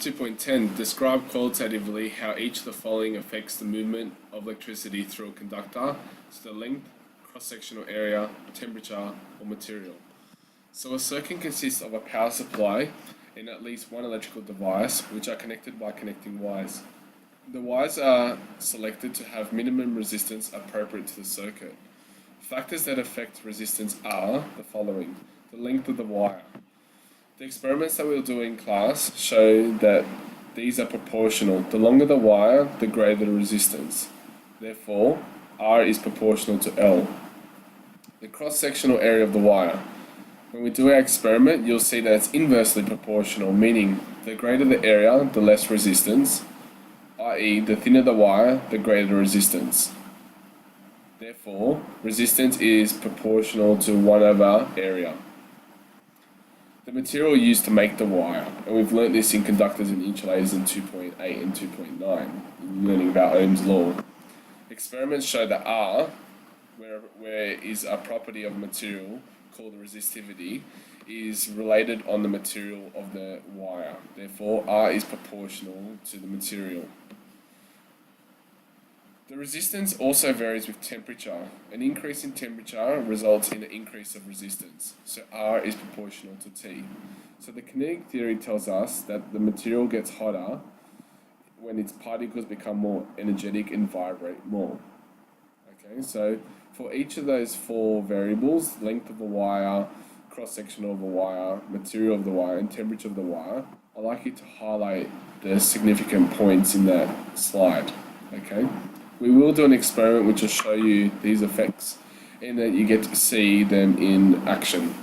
2.10. Describe qualitatively how each of the following affects the movement of electricity through a conductor, so the length, cross-sectional area, temperature, or material. So a circuit consists of a power supply and at least one electrical device which are connected by connecting wires. The wires are selected to have minimum resistance appropriate to the circuit. Factors that affect resistance are the following: the length of the wire. The experiments that we'll do in class show that these are proportional. The longer the wire, the greater the resistance. Therefore, R is proportional to L. The cross-sectional area of the wire. When we do our experiment, you'll see that it's inversely proportional, meaning the greater the area, the less resistance, i.e. the thinner the wire, the greater the resistance. Therefore, resistance is proportional to 1 over area. The material used to make the wire, and we've learnt this in conductors and insulators in 2.8 and 2.9, learning about Ohm's law. Experiments show that R, where is a property of material called resistivity, is related on the material of the wire. Therefore, R is proportional to the material. The resistance also varies with temperature. An increase in temperature results in an increase of resistance, so R is proportional to T. So the kinetic theory tells us that the material gets hotter when its particles become more energetic and vibrate more. Okay, so for each of those 4 variables, length of the wire, cross-sectional of the wire, material of the wire, and temperature of the wire, I'd like you to highlight the significant points in that slide. Okay? We will do an experiment which will show you these effects and that you get to see them in action.